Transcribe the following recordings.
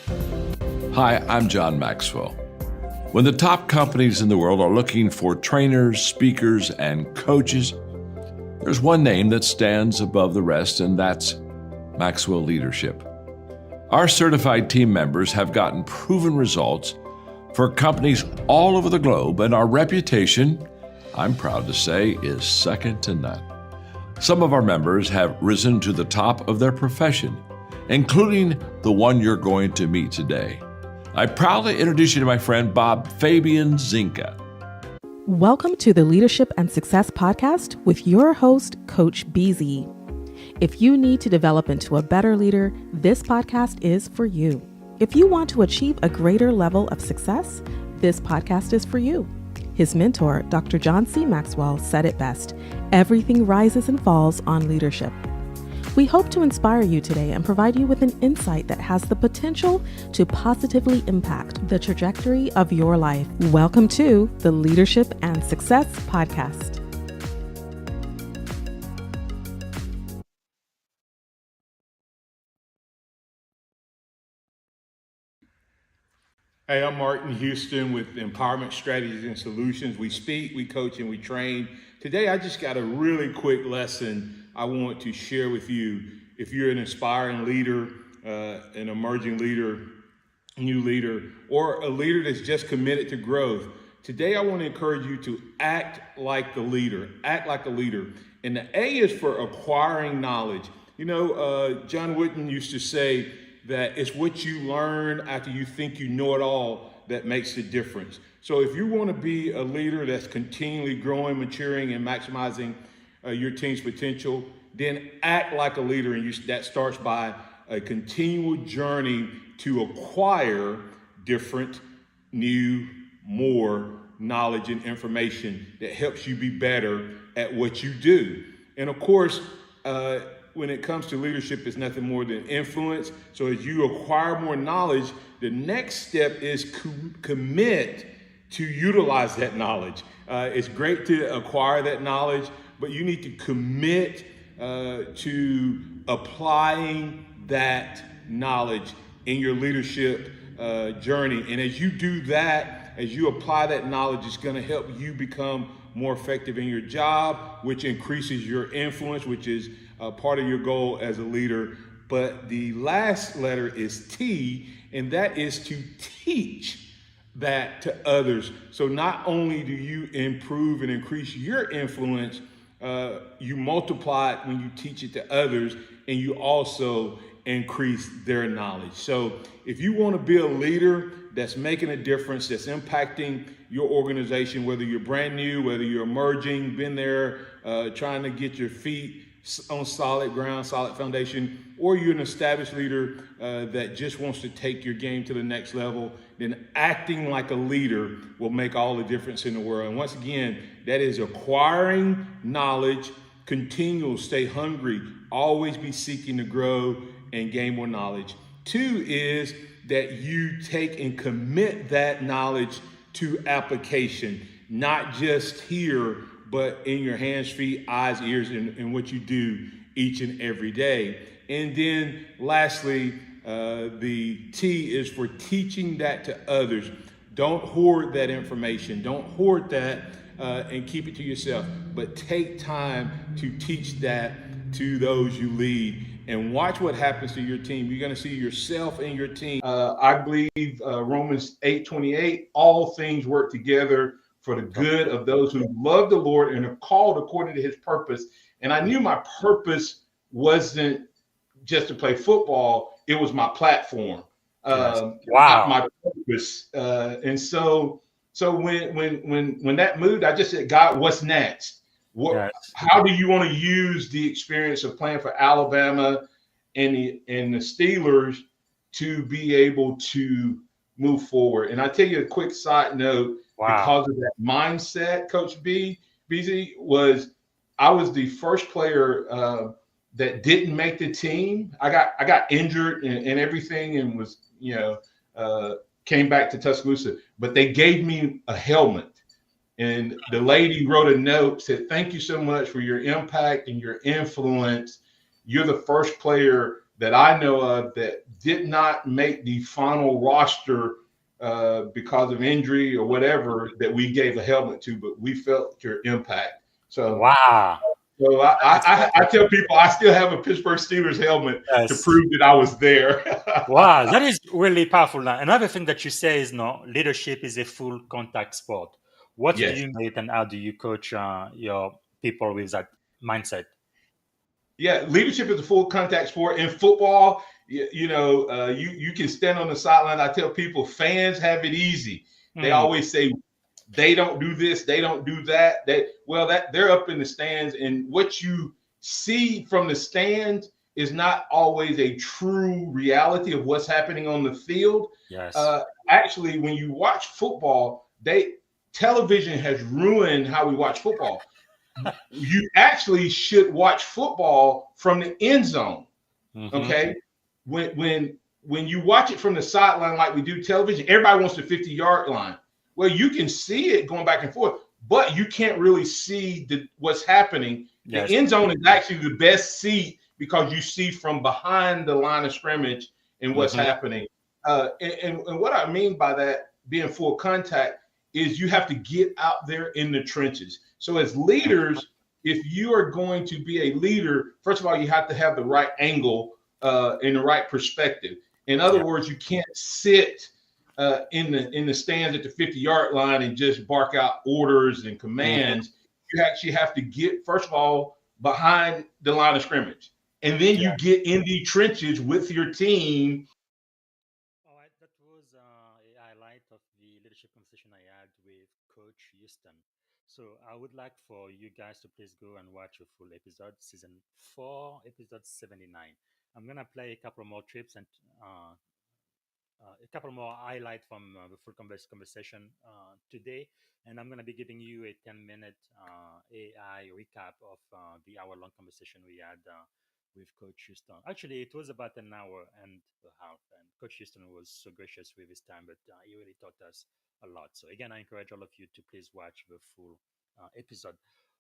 Hi, I'm John Maxwell. When the top companies in the world are looking for trainers, speakers, and coaches, there's one name that stands above the rest, and that's Maxwell Leadership. Our certified team members have gotten proven results for companies all over the globe, and our reputation, I'm proud to say, is second to none. Some of our members have risen to the top of their profession, including the one you're going to meet today. I proudly introduce you to my friend Bob Fabian Zinka. Welcome to the Leadership and Success Podcast with your host, Coach BZ. If you need to develop into a better leader, this podcast is for you. If you want to achieve a greater level of success, this podcast is for you. His mentor, Dr. John C. Maxwell, said it best: everything rises and falls on leadership. We hope to inspire you today and provide you with an insight that has the potential to positively impact the trajectory of your life. Welcome to the Leadership and Success Podcast. Hey, I'm Martin Houston with Empowerment Strategies and Solutions. We speak, we coach, and we train. Today, I just got a really quick lesson I want to share with you. If you're an aspiring leader, an emerging leader, new leader, or a leader that's just committed to growth, today I want to encourage you to act like the leader. Act like a leader. And the A is for acquiring knowledge. You know, John Wooden used to say that it's what you learn after you think you know it all that makes the difference. So if you want to be a leader that's continually growing, maturing, and maximizing your team's potential, then act like a leader. And that starts by a continual journey to acquire different, new, more knowledge and information that helps you be better at what you do. And of course, when it comes to leadership, it's nothing more than influence. So as you acquire more knowledge, the next step is commit to utilize that knowledge. It's great to acquire that knowledge, but you need to commit to applying that knowledge in your leadership journey. And as you do that, as you apply that knowledge, it's going to help you become more effective in your job, which increases your influence, which is part of your goal as a leader. But the last letter is T, and that is to teach that to others. So not only do you improve and increase your influence, you multiply it when you teach it to others, and you also increase their knowledge. So if you want to be a leader that's making a difference, that's impacting your organization, whether you're brand new, whether you're emerging, been there, trying to get your feet on solid ground, solid foundation, or you're an established leader that just wants to take your game to the next level, then acting like a leader will make all the difference in the world. And once again, that is acquiring knowledge, continual, stay hungry, always be seeking to grow and gain more knowledge. 2 is that you take and commit that knowledge to application, not just here, but in your hands, feet, eyes, ears, and what you do each and every day. And then lastly, the T is for teaching that to others. Don't hoard that information. Don't hoard that and keep it to yourself, but take time to teach that to those you lead. And watch what happens to your team. You're going to see yourself and your team. I believe Romans 8:28, all things work together for the good of those who love the Lord and are called according to his purpose. And I knew my purpose wasn't just to play football. It was my platform. Wow. My purpose. And so when that moved, I just said, God, what's next? How do you want to use the experience of playing for Alabama and the Steelers to be able to move forward? And I tell you a quick side note, because of that mindset, Coach BZ, I was the first player that didn't make the team. I got injured and everything, and was came back to Tuscaloosa, but they gave me a helmet. And the lady wrote a note, said, "Thank you so much for your impact and your influence. You're the first player that I know of that did not make the final roster because of injury or whatever that we gave a helmet to, but we felt your impact. So, Wow. so That's I tell people I still have a Pittsburgh Steelers helmet to yes. prove that I was there. Wow, that is really powerful. Now, another thing that you say is no, leadership is a full contact sport. What do Yes. you mean and how do you coach your people with that mindset? Yeah, leadership is a full contact sport. In football, you can stand on the sideline. I tell people fans have it easy. They Mm, always say they don't do this, they don't do that. That they're up in the stands, and what you see from the stands is not always a true reality of what's happening on the field. yes. Uh, Actually, when you watch football, television has ruined how we watch football. You actually should watch football from the end zone. Mm-hmm. Okay, when you watch it from the sideline like we do television, everybody wants the 50-yard line. Well, you can see it going back and forth, but you can't really see what's happening. The Yes. end zone is actually the best seat because you see from behind the line of scrimmage and what's Mm-hmm. happening. And what I mean by that being full contact is you have to get out there in the trenches. So as leaders, if you are going to be a leader, first of all, you have to have the right angle in the right perspective. In other Yeah. words, you can't sit in the stands at the 50-yard line and just bark out orders and commands. You actually have to get, first of all, behind the line of scrimmage, and then you get in the trenches with your team. All right, that was a highlight of the leadership conversation I had with Coach Houston. So I would like for you guys to please go and watch a full episode, season 4, episode 79. I'm gonna play a couple more trips and uh, a couple more highlights from the full conversation today, and I'm going to be giving you a 10-minute AI recap of the hour-long conversation we had with Coach Houston. Actually, it was about an hour and a half, and Coach Houston was so gracious with his time, but he really taught us a lot. So again, I encourage all of you to please watch the full episode.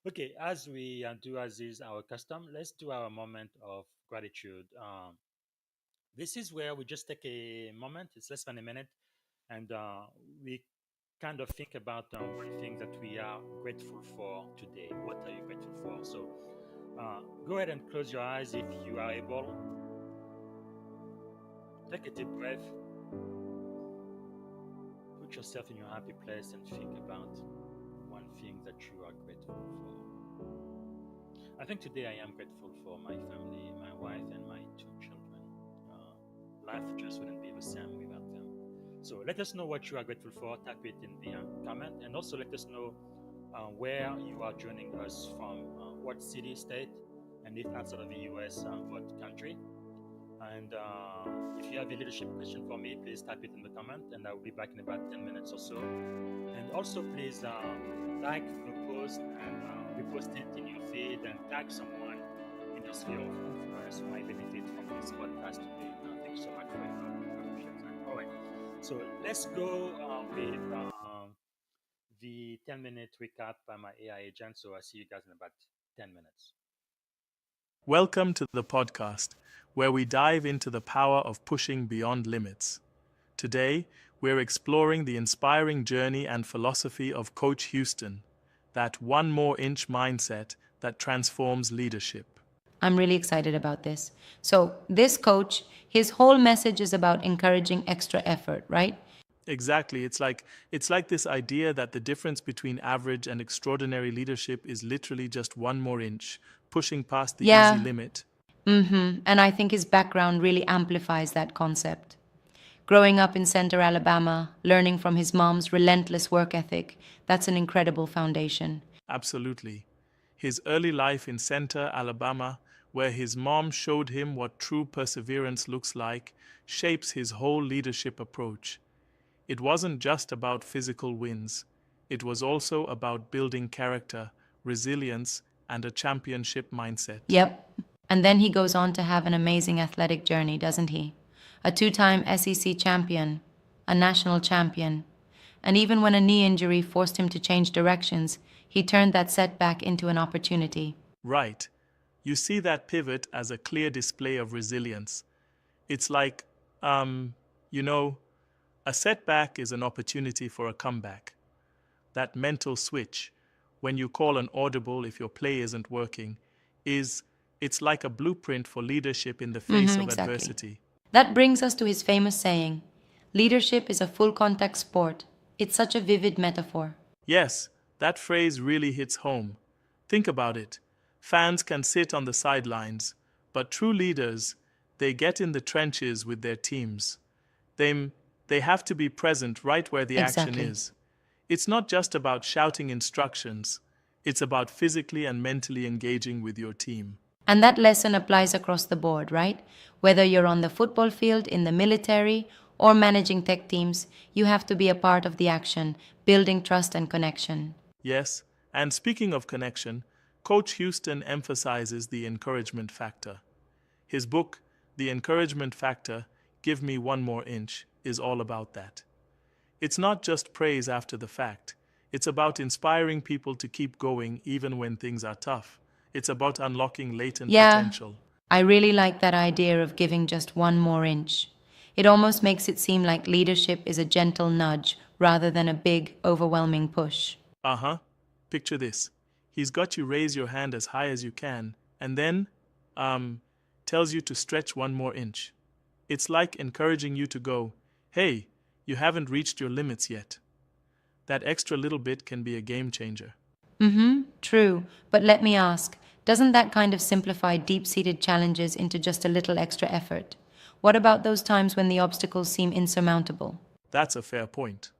Okay, as we do as is our custom, let's do our moment of gratitude. This is where we just take a moment, it's less than a minute, and we kind of think about one thing that we are grateful for today. What are you grateful for? So go ahead and close your eyes if you are able. Take a deep breath. Put yourself in your happy place and think about one thing that you are grateful for. I think today I am grateful for my family, my wife, and my 2 children. Life just wouldn't be the same without them. So let us know what you are grateful for. Type it in the comment, and also let us know where you are joining us from, what city, state, and if outside of the US, what country. And if you have a leadership question for me, please type it in the comment, and I will be back in about 10 minutes or so. And also, please like the post and repost it in your feed and tag someone in your sphere of influence who might benefit from this podcast today. Thank you so much for your contributions. All right, so let's go with the 10-minute recap by my AI agent. So I see you guys in about 10 minutes. Welcome to the podcast, where we dive into the power of pushing beyond limits. Today, we're exploring the inspiring journey and philosophy of Coach Houston, that one more inch mindset that transforms leadership. I'm really excited about this. So, this coach, his whole message is about encouraging extra effort, right? Exactly. It's like this idea that the difference between average and extraordinary leadership is literally just one more inch, pushing past the easy limit. And I think his background really amplifies that concept. Growing up in Center, Alabama, learning from his mom's relentless work ethic, that's an incredible foundation. Absolutely. His early life in Center, Alabama, where his mom showed him what true perseverance looks like, shapes his whole leadership approach. It wasn't just about physical wins. It was also about building character, resilience, and a championship mindset. Yep. And then he goes on to have an amazing athletic journey, doesn't he? A 2-time SEC champion, a national champion. And even when a knee injury forced him to change directions, he turned that setback into an opportunity. Right. You see that pivot as a clear display of resilience, It's like, um, you know, a setback is an opportunity for a comeback. That mental switch, when you call an audible if your play isn't working, is it's like a blueprint for leadership in the face of Exactly. adversity. That brings us to his famous saying, leadership is a full contact sport. It's such a vivid metaphor. Yes, that phrase really hits home. Think about it. Fans can sit on the sidelines, but true leaders, they get in the trenches with their teams. They, they have to be present right where the action Exactly. is. It's not just about shouting instructions, it's about physically and mentally engaging with your team. And that lesson applies across the board, right? Whether you're on the football field, in the military, or managing tech teams, you have to be a part of the action, building trust and connection. Yes, and speaking of connection, Coach Houston emphasizes the encouragement factor. His book, The Encouragement Factor, Give Me One More Inch, is all about that. It's not just praise after the fact. It's about inspiring people to keep going even when things are tough. It's about unlocking latent Yeah, potential. I really like that idea of giving just one more inch. It almost makes it seem like leadership is a gentle nudge rather than a big, overwhelming push. Uh-huh. Picture this. He's got you raise your hand as high as you can, and then, tells you to stretch one more inch. It's like encouraging you to go, hey, you haven't reached your limits yet. That extra little bit can be a game changer. True, but let me ask, doesn't that kind of simplify deep seated challenges into just a little extra effort? What about those times when the obstacles seem insurmountable? That's a fair point.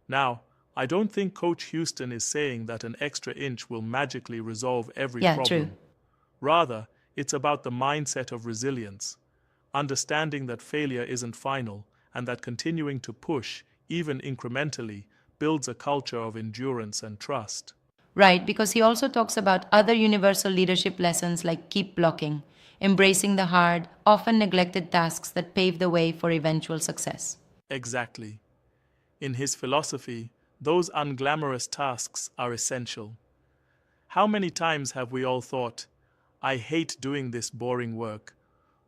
Now, I don't think Coach Houston is saying that an extra inch will magically resolve every Yeah, problem. true. Rather, it's about the mindset of resilience, understanding that failure isn't final and that continuing to push, even incrementally, builds a culture of endurance and trust. Right, because he also talks about other universal leadership lessons like keep blocking, embracing the hard, often neglected tasks that pave the way for eventual success. Exactly. In his philosophy, those unglamorous tasks are essential. How many times have we all thought, I hate doing this boring work,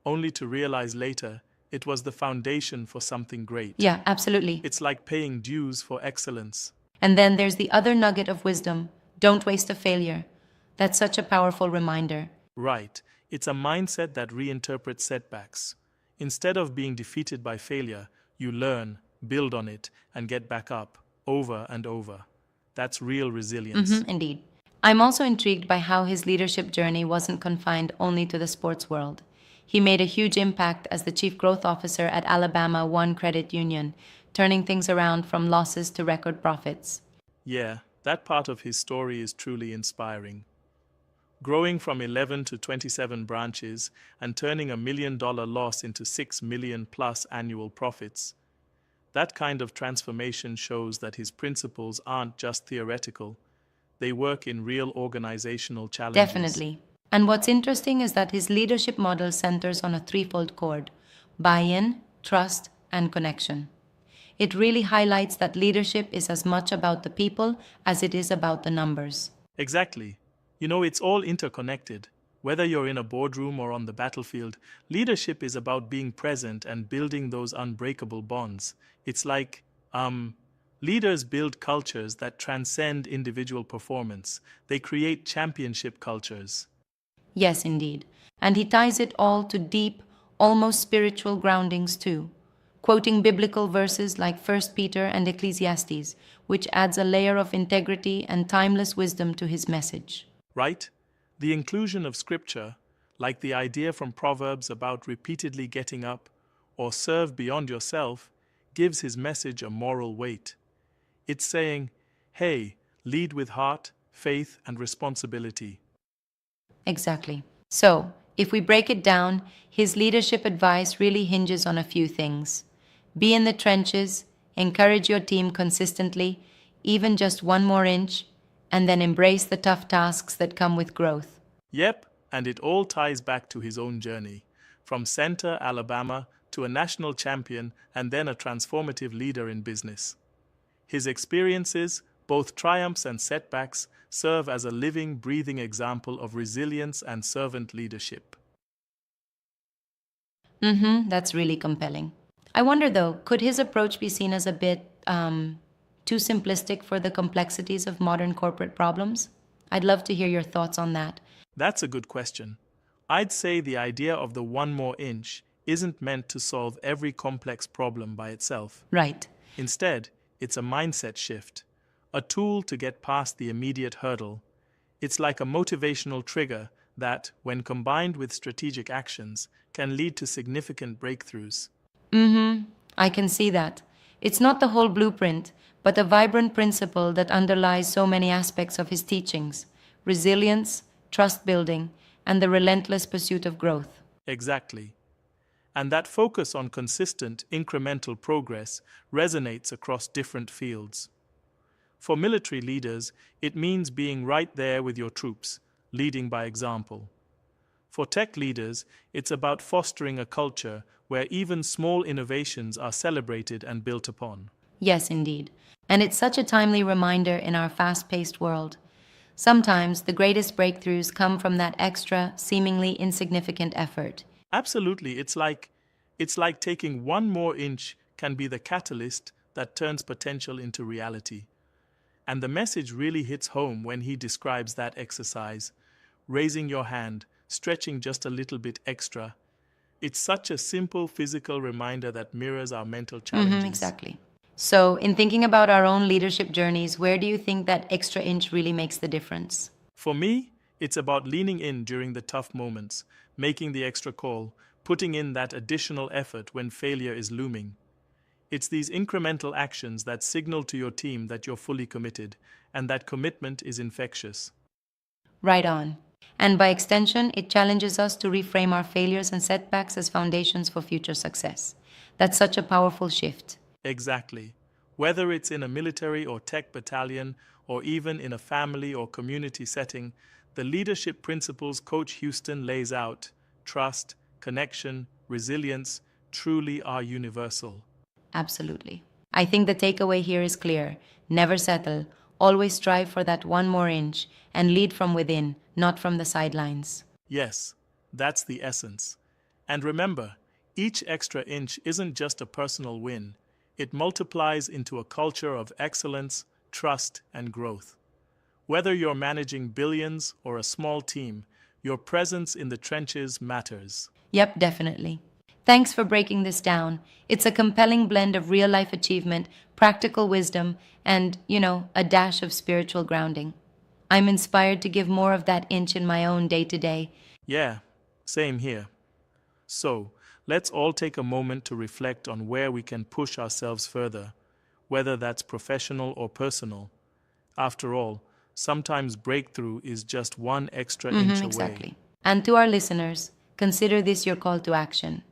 only to realize later it was the foundation for something great? Yeah, absolutely. It's like paying dues for excellence. And then there's the other nugget of wisdom, don't waste a failure. That's such a powerful reminder. Right, it's a mindset that reinterprets setbacks. Instead of being defeated by failure, you learn, build on it, and get back up, over and over. That's real resilience. Indeed. I'm also intrigued by how his leadership journey wasn't confined only to the sports world. He made a huge impact as the chief growth officer at Alabama One Credit Union, turning things around from losses to record profits. Yeah, that part of his story is truly inspiring. Growing from 11 to 27 branches and turning $1 million loss into 6 million plus annual profits. That kind of transformation shows that his principles aren't just theoretical, they work in real organizational challenges. Definitely. And what's interesting is that his leadership model centers on a threefold chord: buy in, trust, and connection. It really highlights that leadership is as much about the people as it is about the numbers. Exactly. You know, it's all interconnected. Whether you're in a boardroom or on the battlefield, leadership is about being present and building those unbreakable bonds. It's like, leaders build cultures that transcend individual performance. They create championship cultures. Yes, indeed. And he ties it all to deep, almost spiritual groundings too, quoting biblical verses like 1 Peter and Ecclesiastes, which adds a layer of integrity and timeless wisdom to his message. Right? The inclusion of scripture, like the idea from Proverbs about repeatedly getting up or serve beyond yourself, gives his message a moral weight. It's saying, hey, lead with heart, faith, and responsibility. Exactly. So, if we break it down, his leadership advice really hinges on a few things. Be in the trenches, encourage your team consistently, even just one more inch, and then embrace the tough tasks that come with growth. Yep, and it all ties back to his own journey, from Center, Alabama, to a national champion and then a transformative leader in business. His experiences, both triumphs and setbacks, serve as a living, breathing example of resilience and servant leadership. Mm-hmm, that's really compelling. I wonder though, could his approach be seen as a bit too simplistic for the complexities of modern corporate problems? I'd love to hear your thoughts on that. That's a good question. I'd say the idea of the one more inch isn't meant to solve every complex problem by itself. Right. Instead, it's a mindset shift, a tool to get past the immediate hurdle. It's like a motivational trigger that, when combined with strategic actions, can lead to significant breakthroughs. Mm-hmm. I can see that. It's not the whole blueprint, but a vibrant principle that underlies so many aspects of his teachings: resilience, trust building, and the relentless pursuit of growth. Exactly. And that focus on consistent, incremental progress resonates across different fields. For military leaders, it means being right there with your troops, leading by example. For tech leaders, it's about fostering a culture where even small innovations are celebrated and built upon. Yes, indeed. And it's such a timely reminder in our fast paced world. Sometimes the greatest breakthroughs come from that extra, seemingly insignificant effort. Absolutely, it's like taking one more inch can be the catalyst that turns potential into reality. And the message really hits home when he describes that exercise, raising your hand, stretching just a little bit extra. It's such a simple physical reminder that mirrors our mental Mm-hmm, challenges. exactly. So, in thinking about our own leadership journeys, where do you think that extra inch really makes the difference? For me, it's about leaning in during the tough moments, making the extra call, putting in that additional effort when failure is looming. It's these incremental actions that signal to your team that you're fully committed, and that commitment is infectious. Right on. And by extension, it challenges us to reframe our failures and setbacks as foundations for future success. That's such a powerful shift. Exactly. Whether it's in a military or tech battalion, or even in a family or community setting, the leadership principles Coach Houston lays out, trust, connection, resilience, truly are universal. Absolutely. I think the takeaway here is clear: never settle, always strive for that one more inch, and lead from within, not from the sidelines. Yes, that's the essence. And remember, each extra inch isn't just a personal win, it multiplies into a culture of excellence, trust, and growth. Whether you're managing billions or a small team, your presence in the trenches matters. Yep, definitely. Thanks for breaking this down. It's a compelling blend of real life achievement, practical wisdom, and, a dash of spiritual grounding. I'm inspired to give more of that inch in my own day to day. Yeah, same here. So, let's all take a moment to reflect on where we can push ourselves further, whether that's professional or personal. After all, sometimes breakthrough is just one extra inch away. Exactly. And to our listeners, consider this your call to action.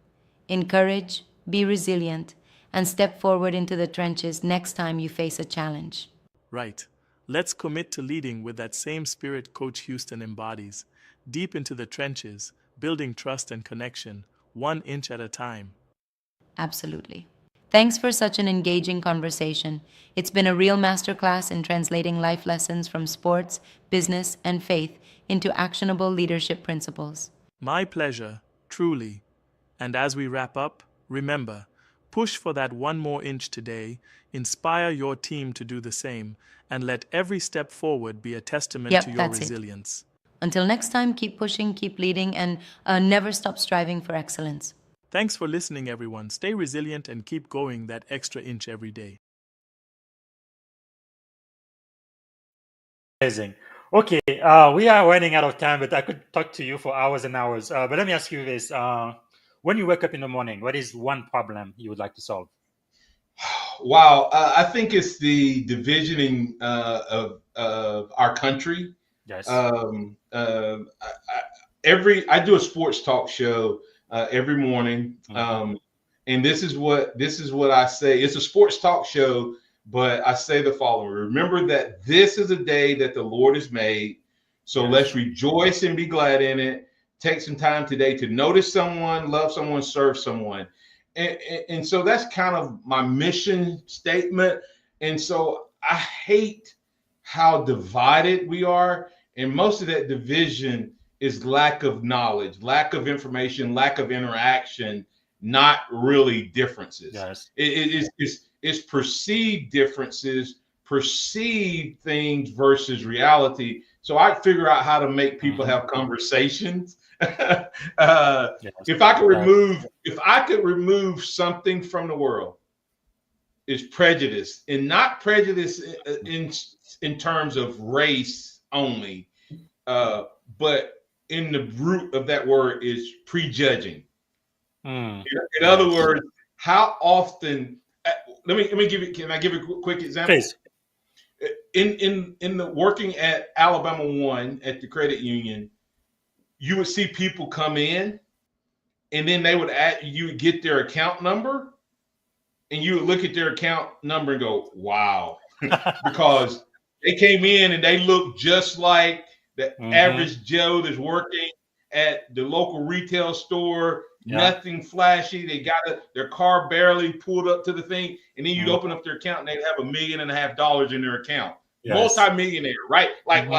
Encourage, be resilient, and step forward into the trenches next time you face a challenge. Right. Let's commit to leading with that same spirit Coach Houston embodies, deep into the trenches, building trust and connection, 1 inch at a time. Absolutely. Thanks for such an engaging conversation. It's been a real masterclass in translating life lessons from sports, business, and faith into actionable leadership principles. My pleasure, truly. And as we wrap up, remember, push for that one more inch today, inspire your team to do the same, and let every step forward be a testament to Yep, your that's it. resilience. Until next time, keep pushing, keep leading, and never stop striving for excellence. Thanks for listening, everyone. Stay resilient and keep going that extra inch every day. Amazing. Okay, we are running out of time, but I could talk to you for hours and hours. But let me ask you this: when you wake up in the morning, what is one problem you would like to solve? Wow, I think it's the divisioning of our country. Yes. I do a sports talk show every morning, and this is what I say. It's a sports talk show, but I say the following: remember that this is a day that the Lord has made, so let's Yes. rejoice and be glad in it. Take some time today to notice someone, love someone, serve someone. And so that's kind of my mission statement. And so I hate how divided we are. And most of that division is lack of knowledge, lack of information, lack of interaction. not really differences. Yes. It's perceived differences, perceived things versus reality. So I figure out how to make people have conversations. Yes. If I could remove something from the world, is prejudice, and not prejudice in terms of race only, uh, but in the root of that word is prejudging. Mm. In other Yes. words, how often? Let me give you. Can I give a quick example? Please. In the working at Alabama One at the credit union, you would see people come in, and then you would get their account number, and you would look at their account number and go, "Wow," because they came in and they looked just like the Mm-hmm. average Joe that's working at the local retail store. Yeah. Nothing flashy. They got their car barely pulled up to the thing, and then you'd Mm. open up their account and they'd have $1.5 million in their account. Yes. Multi-millionaire, right? Mm-hmm.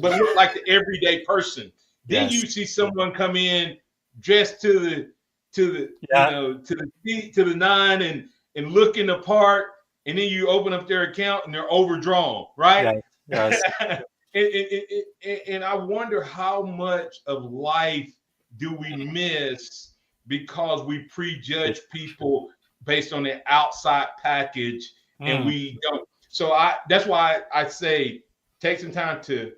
But look like the everyday person. Then Yes. you see someone come in dressed to Yeah. to the nine and looking the part, and then you open up their account and they're overdrawn, right? Yes. Yes. And I wonder how much of life do we miss because we prejudge people based on their outside package, and Mm. we don't. So that's why I say take some time to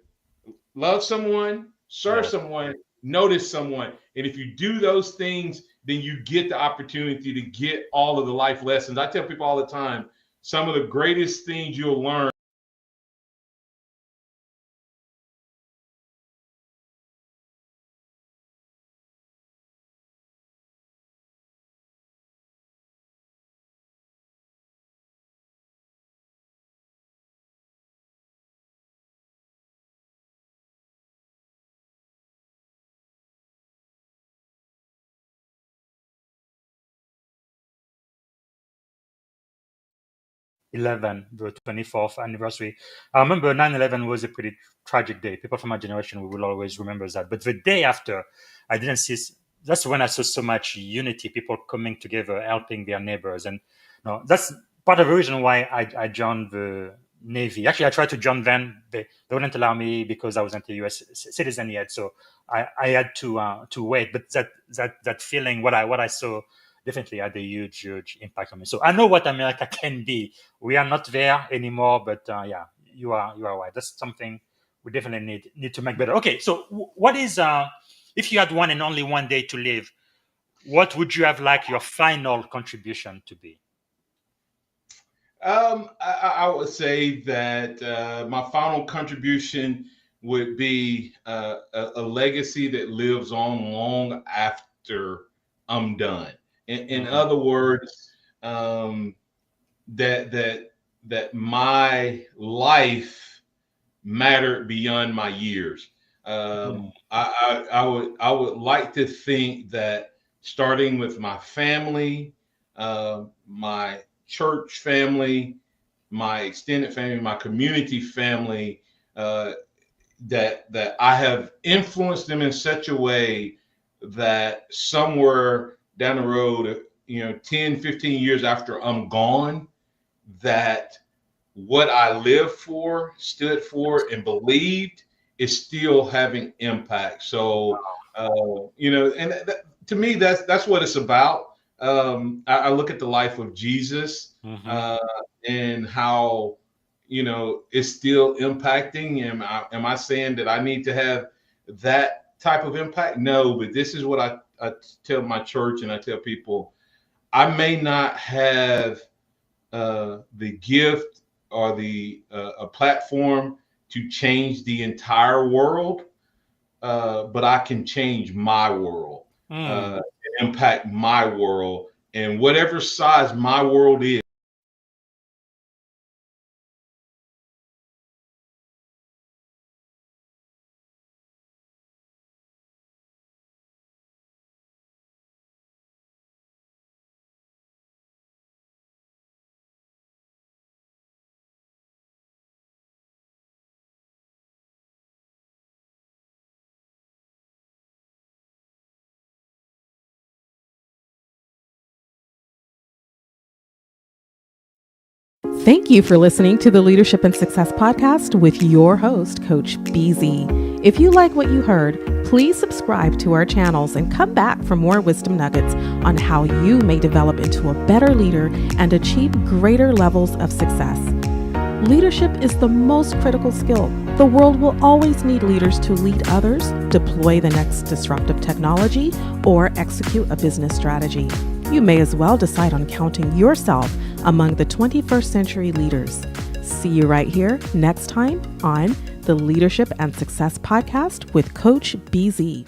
love someone, serve Yes. someone, notice someone. And if you do those things, then you get the opportunity to get all of the life lessons. I tell people all the time, some of the greatest things you'll learn. The 24th anniversary. I remember 9/11 was a pretty tragic day. People from my generation, we will always remember that. But the day after, I didn't see. That's when I saw so much unity, people coming together, helping their neighbors, and no, that's part of the reason why I joined the Navy. Actually, I tried to join them. They wouldn't allow me because I wasn't a U.S. citizen yet, so I had to wait. But that feeling, what I saw, definitely had a huge impact on me. So I know what America can be. We are not there anymore, but yeah, you are right. That's something we definitely need to make better. Okay, so what is if you had one and only one day to live, what would you have like your final contribution to be? I would say that my final contribution would be a legacy that lives on long after I'm done. In Mm, other words, um, that my life mattered beyond my years. mm, I would like to think that starting with my family, my church family, my extended family, my community family, uh, that I have influenced them in such a way that somewhere down the road, 10, 15 years after I'm gone, that what I lived for, stood for, and believed is still having impact. So, and to me, that's what it's about. I look at the life of Jesus mhm. uh, and how it's still impacting. Am I saying that I need to have that type of impact? No, but this is what I tell my church and I tell people. I may not have the gift or the a platform to change the entire world, but I can change my world, Mm. impact my world, and whatever size my world is. Thank you for listening to the Leadership and Success Podcast with your host, Coach BZ. If you like what you heard, please subscribe to our channels and come back for more wisdom nuggets on how you may develop into a better leader and achieve greater levels of success. Leadership is the most critical skill. The world will always need leaders to lead others, deploy the next disruptive technology, or execute a business strategy. You may as well decide on counting yourself among the 21st century leaders. See you right here next time on the Leadership and Success Podcast with Coach BZ.